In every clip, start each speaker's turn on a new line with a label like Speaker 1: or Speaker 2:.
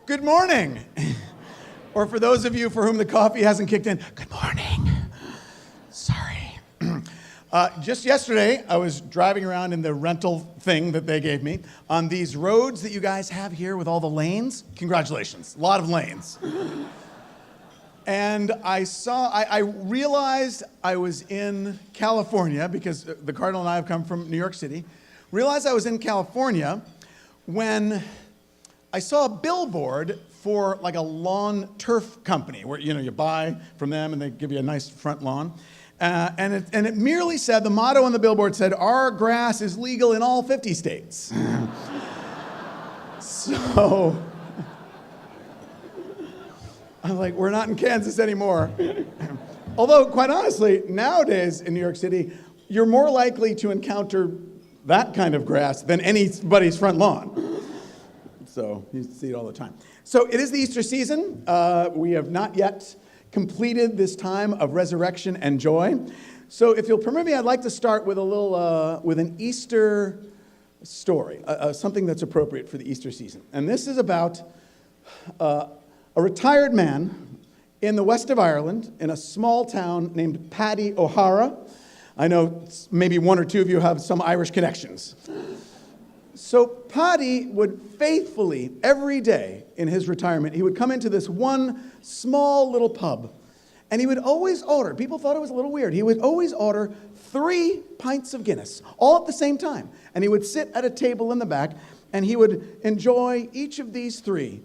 Speaker 1: Good morning. Or for those of you for whom the coffee hasn't kicked in, good morning. Sorry. Just yesterday, I was driving around in the rental thing that they gave me on these roads that you guys have here with all the lanes. Congratulations, a lot of lanes. And I realized I was in California because the Cardinal and I have come from New York City. Realized I was in California when I saw a billboard for like a lawn turf company where you buy from them and they give you a nice front lawn. And it merely said, the motto on the billboard said, "Our grass is legal in all 50 states." So I'm like, we're not in Kansas anymore. Although, quite honestly, nowadays in New York City, you're more likely to encounter that kind of grass than anybody's front lawn. So you see it all the time. So it is the Easter season. We have not yet completed this time of resurrection and joy. So if you'll permit me, I'd like to start with with an Easter story, something that's appropriate for the Easter season. And this is about a retired man in the west of Ireland in a small town named Paddy O'Hara. I know maybe one or two of you have some Irish connections. So Paddy would faithfully, every day in his retirement, he would come into this one small little pub, and he would always order, people thought it was a little weird, he would always order 3 pints of Guinness, all at the same time. And he would sit at a table in the back, and he would enjoy each of these 3.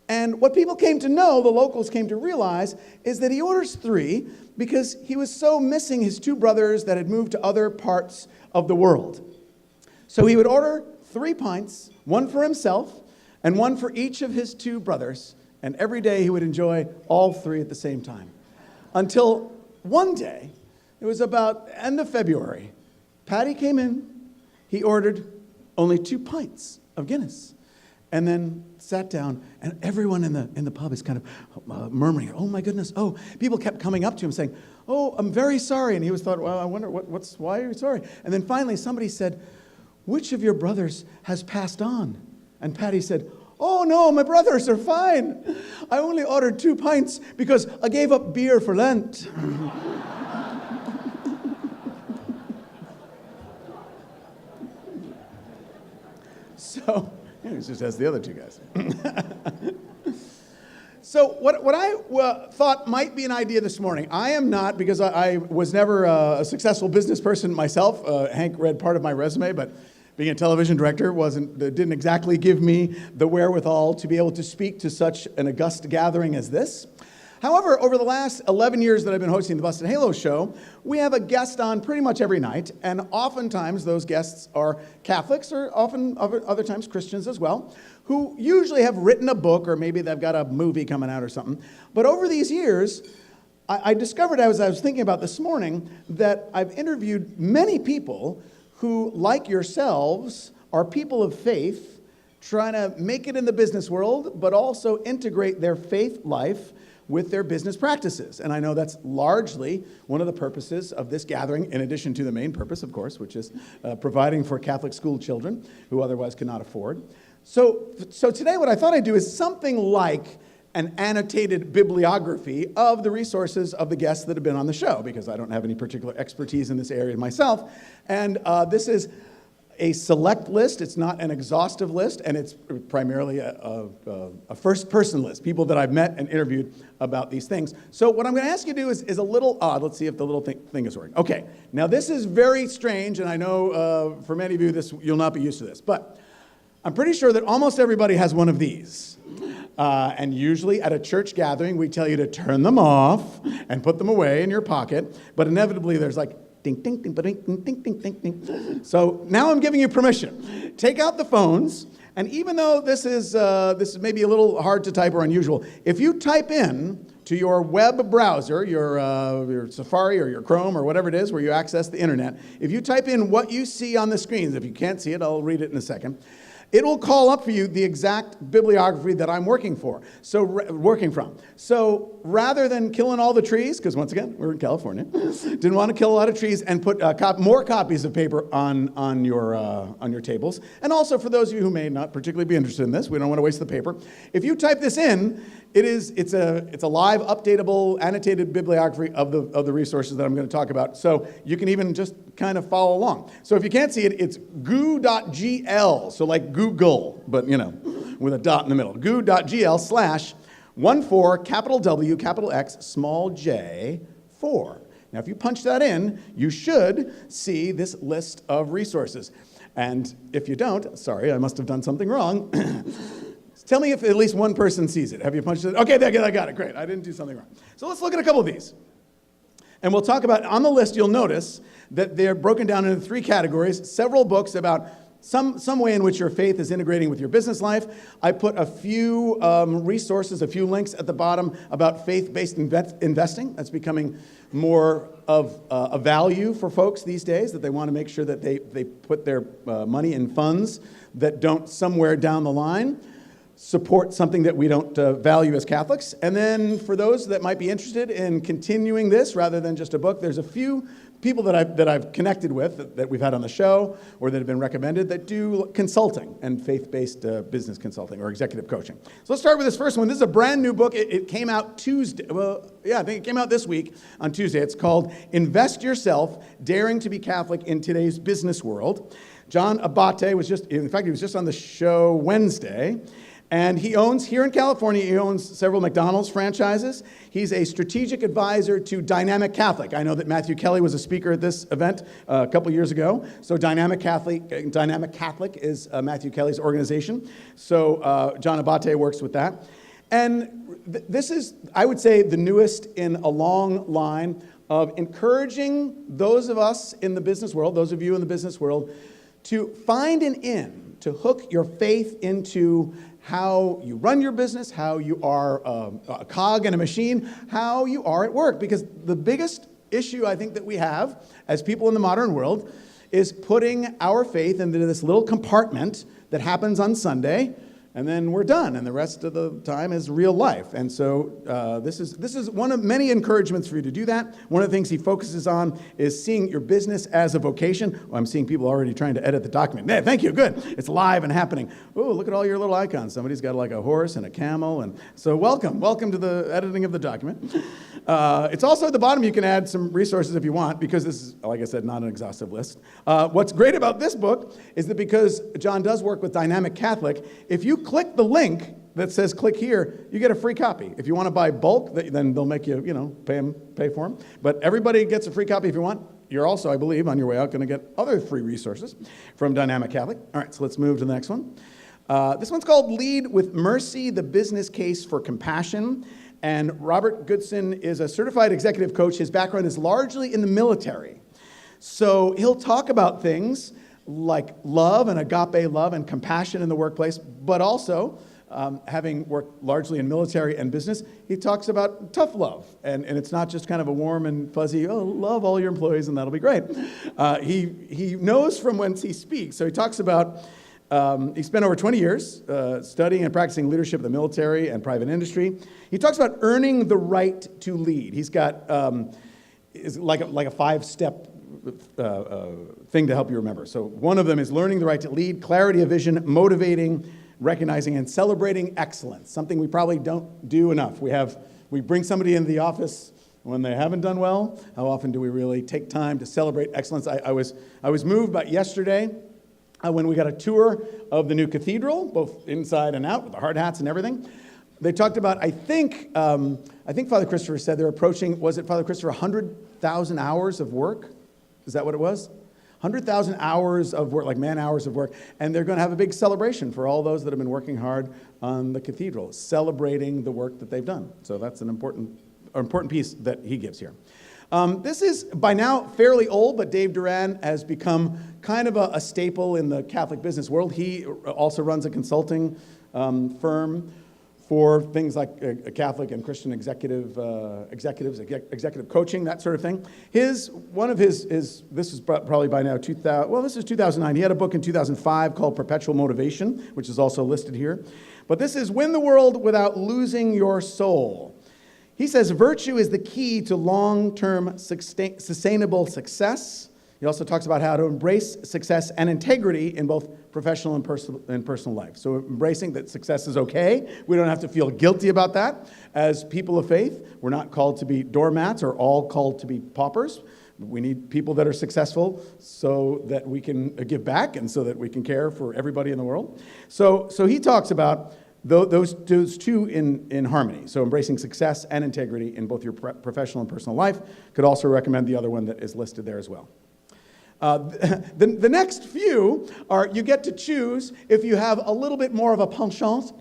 Speaker 1: And what people came to know, the locals came to realize, is that he orders 3 because he was so missing his 2 brothers that had moved to other parts of the world. So he would order 3 pints, 1 for himself and 1 for each of his 2 brothers, and every day he would enjoy all 3 at the same time. Until one day, it was about end of February, Paddy came in, he ordered only 2 pints of Guinness, and then sat down, and everyone in the pub is kind of murmuring, "Oh my goodness, oh." People kept coming up to him saying, "Oh, I'm very sorry." And he was thought, well, I wonder, why are you sorry? And then finally somebody said, "Which of your brothers has passed on?" And Paddy said, "Oh no, my brothers are fine. I only ordered 2 pints because I gave up beer for Lent." So, he just has the other 2 guys. So what I thought might be an idea this morning, I am not, because I was never a successful business person myself. Hank read part of my resume, but being a television director didn't exactly give me the wherewithal to be able to speak to such an august gathering as this. However, over the last 11 years that I've been hosting the Busted Halo show, we have a guest on pretty much every night, and oftentimes those guests are Catholics, or often other times Christians as well, who usually have written a book, or maybe they've got a movie coming out or something. But over these years, I discovered, as I was thinking about this morning, that I've interviewed many people who, like yourselves, are people of faith, trying to make it in the business world, but also integrate their faith life with their business practices. And I know that's largely one of the purposes of this gathering, in addition to the main purpose, of course, which is providing for Catholic school children who otherwise cannot afford. So today what I thought I'd do is something like an annotated bibliography of the resources of the guests that have been on the show, because I don't have any particular expertise in this area myself. And this is a select list. It's not an exhaustive list, and it's primarily a first-person list, people that I've met and interviewed about these things. So what I'm going to ask you to do is a little odd. Let's see if the little thing is working. Okay, now this is very strange, and I know for many of you you'll not be used to this, but I'm pretty sure that almost everybody has one of these. And usually at a church gathering, we tell you to turn them off and put them away in your pocket, but inevitably there's like ding, ding, ding, ding, ding, ding, ding, ding, ding. So now I'm giving you permission. Take out the phones, and even though this is maybe a little hard to type or unusual, if you type in to your web browser, your Safari or your Chrome or whatever it is where you access the internet, if you type in what you see on the screens, if you can't see it, I'll read it in a second. it will call up for you the exact bibliography that I'm working from. So rather than killing all the trees, because once again, we're in California, didn't want to kill a lot of trees and put more copies of paper on your tables. And also for those of you who may not particularly be interested in this, we don't want to waste the paper. If you type this in, it's a live, updatable, annotated bibliography of the resources that I'm going to talk about. So you can even just kind of follow along. So if you can't see it, it's goo.gl, so like Google, but with a dot in the middle. goo.gl/14 capital W, capital X, small j, 4. Now if you punch that in, you should see this list of resources. And if you don't, sorry, I must have done something wrong. Tell me if at least one person sees it. Have you punched it? Okay, I got it. Great. I didn't do something wrong. So let's look at a couple of these. And we'll talk about, on the list, you'll notice that they're broken down into 3 categories. Several books about some way in which your faith is integrating with your business life. I put a few resources, a few links at the bottom about faith-based investing. That's becoming more of a value for folks these days, that they want to make sure that they put their money in funds that don't somewhere down the line support something that we don't value as Catholics. And then for those that might be interested in continuing this rather than just a book, there's a few people that I've connected with that we've had on the show or that have been recommended that do consulting and faith-based business consulting or executive coaching. So let's start with this first one. This is a brand new book. It came out Tuesday. Well, yeah, I think it came out this week on Tuesday. It's called Invest Yourself, Daring to be Catholic in Today's Business World. John Abate was just on the show Wednesday. And he owns, here in California, he owns several McDonald's franchises. He's a strategic advisor to Dynamic Catholic. I know that Matthew Kelly was a speaker at this event a couple years ago. So Dynamic Catholic is Matthew Kelly's organization. So John Abate works with that. And this is, I would say, the newest in a long line of encouraging those of us in the business world, those of you in the business world, to find an in, to hook your faith into how you run your business, how you are a cog in a machine, how you are at work. Because the biggest issue I think that we have as people in the modern world is putting our faith into this little compartment that happens on Sunday, and then we're done, and the rest of the time is real life. And so this is one of many encouragements for you to do that. One of the things he focuses on is seeing your business as a vocation. Oh, I'm seeing people already trying to edit the document. Yeah, thank you, good. It's live and happening. Oh, look at all your little icons. Somebody's got like a horse and a camel. And so welcome to the editing of the document. It's also at the bottom. You can add some resources if you want, because this is, like I said, not an exhaustive list. What's great about this book is that because John does work with Dynamic Catholic, if you click the link that says click here, you get a free copy. If you want to buy bulk, then they'll make you, pay for them. But everybody gets a free copy if you want. You're also, I believe, on your way out going to get other free resources from Dynamic Catholic. All right, so let's move to the next one. This one's called Lead with Mercy, the Business Case for Compassion. And Robert Goodson is a certified executive coach. His background is largely in the military. So he'll talk about things like love and agape love and compassion in the workplace, but also, having worked largely in military and business, he talks about tough love. And it's not just kind of a warm and fuzzy, oh, love all your employees and that'll be great. He knows from whence he speaks. So he talks about, he spent over 20 years studying and practicing leadership in the military and private industry. He talks about earning the right to lead. He's got is like a 5-step thing to help you remember. So one of them is learning the right to lead, clarity of vision, motivating, recognizing, and celebrating excellence, something we probably don't do enough. We bring somebody into the office when they haven't done well. How often do we really take time to celebrate excellence? I was moved by yesterday when we got a tour of the new cathedral, both inside and out, with the hard hats and everything. They talked about, I think Father Christopher said they're approaching, was it Father Christopher, 100,000 hours of work? Is that what it was? 100,000 hours of work, like man hours of work. And they're going to have a big celebration for all those that have been working hard on the cathedral, celebrating the work that they've done. So that's an important piece that he gives here. This is, by now, fairly old, but Dave Duran has become kind of a staple in the Catholic business world. He also runs a consulting firm for things like Catholic and Christian executive coaching, that sort of thing. One of his this is probably by now 2000. Well, this is 2009. He had a book in 2005 called Perpetual Motivation, which is also listed here. But this is Win the World Without Losing Your Soul. He says virtue is the key to long-term sustainable success. He also talks about how to embrace success and integrity in both professional and personal life. So embracing that success is okay. We don't have to feel guilty about that. As people of faith, we're not called to be doormats or all called to be paupers. We need people that are successful so that we can give back and so that we can care for everybody in the world. So he talks about those two in harmony. So embracing success and integrity in both your professional and personal life. Could also recommend the other one that is listed there as well. The next few are, you get to choose if you have a little bit more of a penchant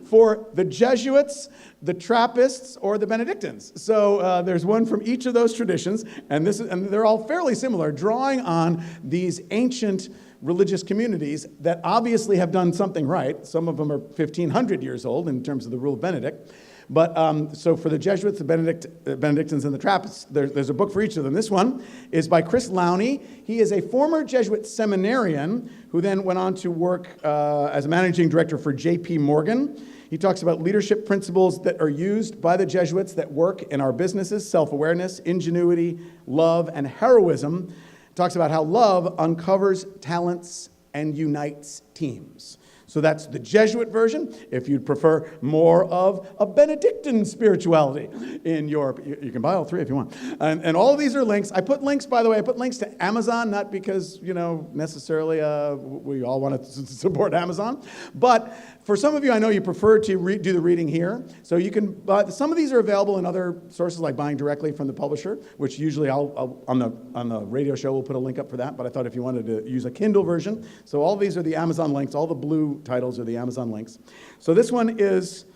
Speaker 1: for the Jesuits, the Trappists, or the Benedictines. So there's one from each of those traditions, and they're all fairly similar, drawing on these ancient religious communities that obviously have done something right. Some of them are 1,500 years old in terms of the Rule of Benedict. But so for the Jesuits, the Benedictines, and the Trappists, there's a book for each of them. This one is by Chris Lowney. He is a former Jesuit seminarian who then went on to work as a managing director for J.P. Morgan. He talks about leadership principles that are used by the Jesuits that work in our businesses: self-awareness, ingenuity, love, and heroism. He talks about how love uncovers talents and unites teams. So that's the Jesuit version. If you'd prefer more of a Benedictine spirituality in Europe, you can buy all three if you want. And all of these are links. I put links, by the way, to Amazon, not because, necessarily we all want to support Amazon. But for some of you, I know you prefer to do the reading here. So you can buy, some of these are available in other sources, like buying directly from the publisher, which usually I'll on the radio show, we'll put a link up for that. But I thought if you wanted to use a Kindle version, so all these are the Amazon links, all the blue titles are the Amazon links. So this one is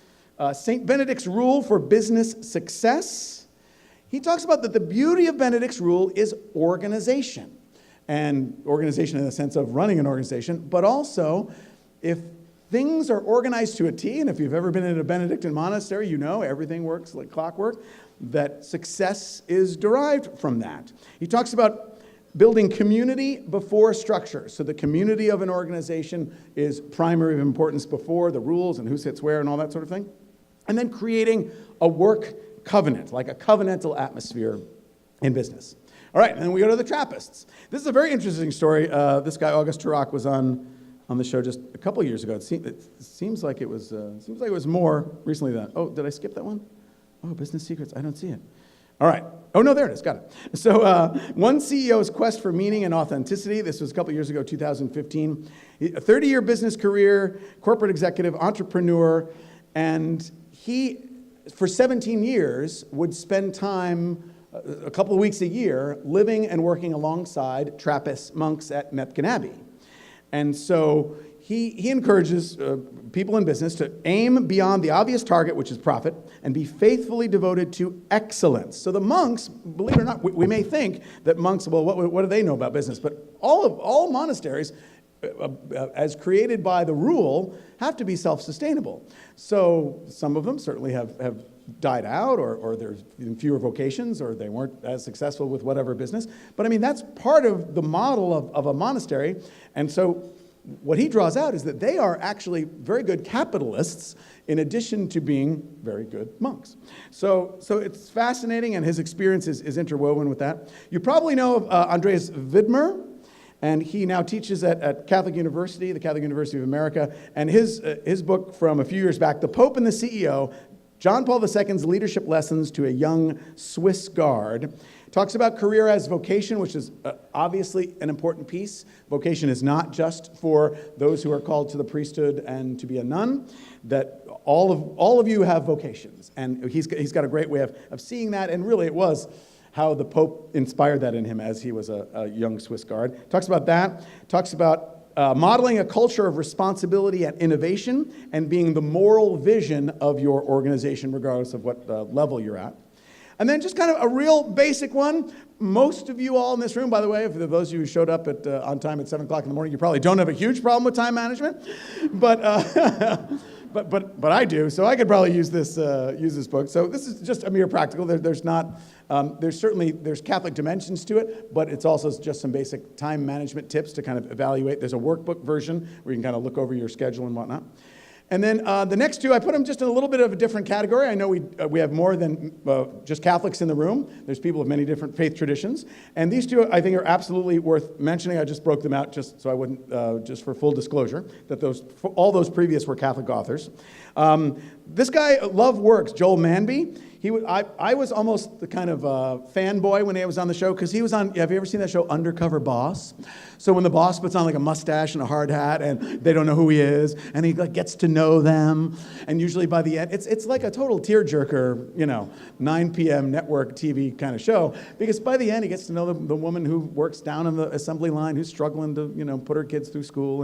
Speaker 1: St. Benedict's Rule for Business Success. He talks about that the beauty of Benedict's rule is organization. And organization in the sense of running an organization, but also if things are organized to a T, and if you've ever been in a Benedictine monastery, you know everything works like clockwork, that success is derived from that. He talks about building community before structure. So the community of an organization is primary of importance before the rules and who sits where and all that sort of thing. And then creating a work covenant, like a covenantal atmosphere in business. All right, and then we go to the Trappists. This is a very interesting story. This guy, August Turok, was on the show just a couple years ago. It seems like it was more recently than that. Oh, did I skip that one? Oh, Business Secrets, I don't see it. All right. Oh, no, there it is. Got it. So one CEO's quest for meaning and authenticity. This was a couple years ago, 2015. A 30-year business career, corporate executive, entrepreneur, and he, for 17 years, would spend time, a couple of weeks a year, living and working alongside Trappist monks at Methven Abbey. And so he encourages people in business to aim beyond the obvious target, which is profit, and be faithfully devoted to excellence. So the monks, believe it or not, we may think that monks, well, what do they know about business? But all monasteries, as created by the rule, have to be self-sustainable. So some of them certainly have died out, or there's fewer vocations, or they weren't as successful with whatever business. But I mean, that's part of the model of a monastery. And so what he draws out is that they are actually very good capitalists in addition to being very good monks. So it's fascinating, and his experience is interwoven with that. You probably know of Andreas Widmer, and he now teaches at Catholic University, the Catholic University of America, and his book from a few years back, The Pope and the CEO, John Paul II's Leadership Lessons to a Young Swiss Guard, talks about career as vocation, which is obviously an important piece. Vocation is not just for those who are called to the priesthood and to be a nun, that all of you have vocations. And he's got a great way of seeing that, and really it was how the Pope inspired that in him as he was a young Swiss Guard. Talks about that, talks about modeling a culture of responsibility and innovation, and being the moral vision of your organization, regardless of what level you're at. And then just kind of a real basic one. Most of you all in this room, by the way, for those of you who showed up on time at 7 o'clock in the morning, you probably don't have a huge problem with time management. But but I do, so I could probably use this book. So this is just a mere practical. There's not there's Catholic dimensions to it, but it's also just some basic time management tips to kind of evaluate. There's a workbook version where you can kind of look over your schedule and whatnot. And then the next two, I put them just in a little bit of a different category. I know we have more than just Catholics in the room. There's people of many different faith traditions. And these two, I think, are absolutely worth mentioning. I just broke them out just so I wouldn't, just for full disclosure, that all those previous were Catholic authors. This guy, Love Works, Joel Manby, I was almost the kind of fanboy when he was on the show, because he was on, have you ever seen that show, Undercover Boss? So when the boss puts on like a mustache and a hard hat and they don't know who he is, and he like gets to know them, and usually by the end, it's like a total tearjerker, 9 p.m. network TV kind of show, because by the end he gets to know the woman who works down in the assembly line, who's struggling to, put her kids through school,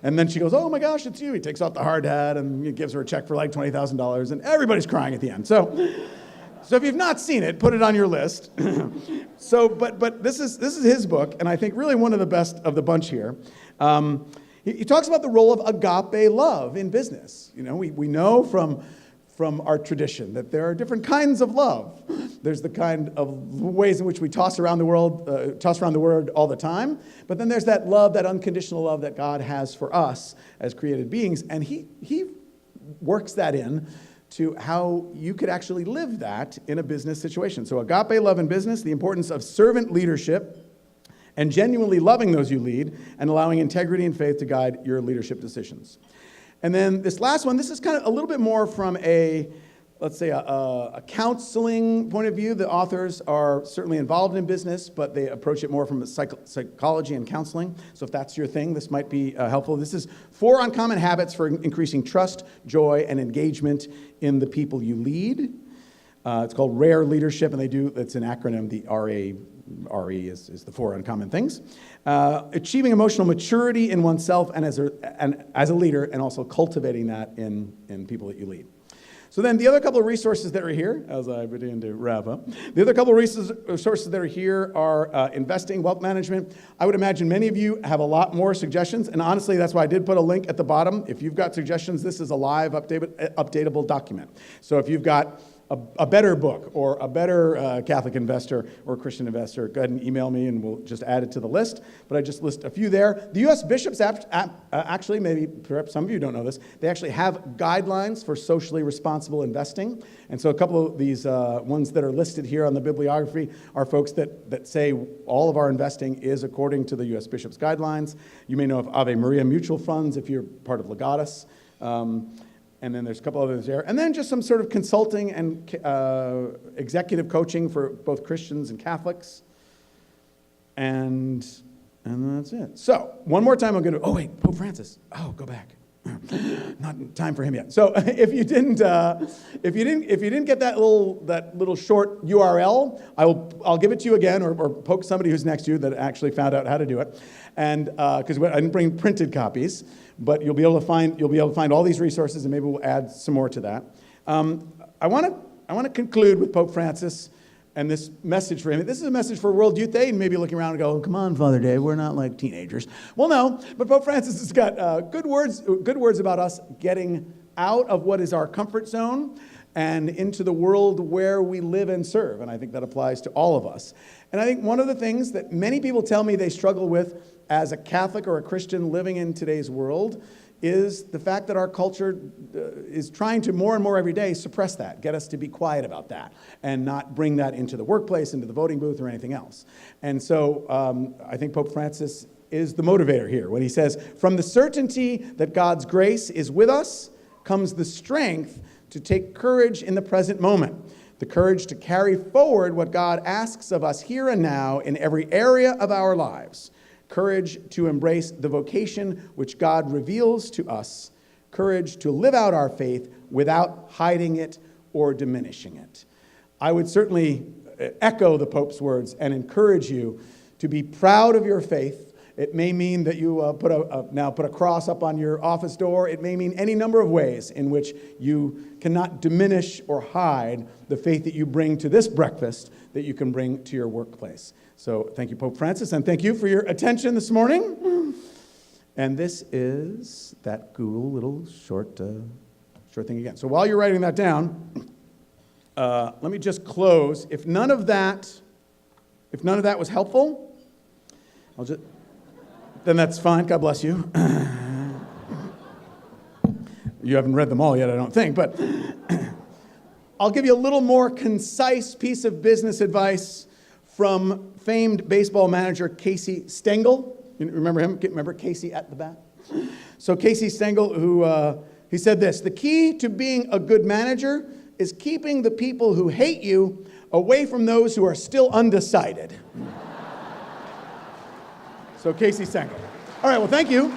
Speaker 1: and then she goes, oh my gosh, it's you. He takes off the hard hat and he gives her a check for like $20,000, and everybody's crying at the end. So if you've not seen it, put it on your list. But this is his book, and I think really one of the best of the bunch here. He talks about the role of agape love in business. We know from our tradition that there are different kinds of love. There's the kind of ways in which we toss around the word all the time, but then there's that love, that unconditional love that God has for us as created beings, and he works that in to how you could actually live that in a business situation. So agape love in business, the importance of servant leadership, and genuinely loving those you lead, and allowing integrity and faith to guide your leadership decisions. And then this last one, this is kind of a little bit more from let's say a counseling point of view. The authors are certainly involved in business, but they approach it more from a psychology and counseling. So if that's your thing, this might be helpful. This is 4 uncommon habits for increasing trust, joy, and engagement in the people you lead. It's called RARE Leadership, and it's an acronym. The RE is the 4 uncommon things. Achieving emotional maturity in oneself and as a leader, and also cultivating that in people that you lead. So then the other couple of resources that are here, as I begin to wrap up, the other couple of resources that are here are investing, wealth management. I would imagine many of you have a lot more suggestions, and honestly, that's why I did put a link at the bottom. If you've got suggestions, this is a live updatable document. So if you've got a better book or a better Catholic investor or Christian investor, go ahead and email me and we'll just add it to the list. But I just list a few there. The U.S. Bishops actually, maybe perhaps some of you don't know this, they actually have guidelines for socially responsible investing. And so a couple of these ones that are listed here on the bibliography are folks that say all of our investing is according to the U.S. Bishops guidelines. You may know of Ave Maria mutual funds if you're part of Legatus. And then there's a couple others there. And then just some sort of consulting and executive coaching for both Christians and Catholics. And that's it. So one more time I'm going to, Pope Francis. Oh, go back. Not time for him yet. So if you didn't get that little short URL, I'll give it to you again, or poke somebody who's next to you that actually found out how to do it. And because I didn't bring printed copies, but you'll be able to find all these resources, and maybe we'll add some more to that. I want to conclude with Pope Francis and this message for him. This is a message for World Youth Day, and maybe looking around and go, come on, Father Dave, we're not like teenagers. Well, no, but Pope Francis has got good words about us getting out of what is our comfort zone and into the world where we live and serve, and I think that applies to all of us. And I think one of the things that many people tell me they struggle with as a Catholic or a Christian living in today's world is the fact that our culture is trying to more and more every day suppress that, get us to be quiet about that, and not bring that into the workplace, into the voting booth, or anything else. And so I think Pope Francis is the motivator here when he says, from the certainty that God's grace is with us comes the strength to take courage in the present moment, the courage to carry forward what God asks of us here and now in every area of our lives, courage to embrace the vocation which God reveals to us, courage to live out our faith without hiding it or diminishing it. I would certainly echo the Pope's words and encourage you to be proud of your faith. It may mean that you put a cross up on your office door. It may mean any number of ways in which you cannot diminish or hide the faith that you bring to this breakfast that you can bring to your workplace. So thank you, Pope Francis, and thank you for your attention this morning. And this is that Google little short Sure thing again. So while you're writing that down, let me just close. If none of that was helpful, then that's fine. God bless you. You haven't read them all yet, I don't think, but I'll give you a little more concise piece of business advice from famed baseball manager Casey Stengel. You remember him? Remember Casey at the bat? So Casey Stengel, who he said this: the key to being a good manager is keeping the people who hate you away from those who are still undecided. So Casey Stengel. All right, well, thank you.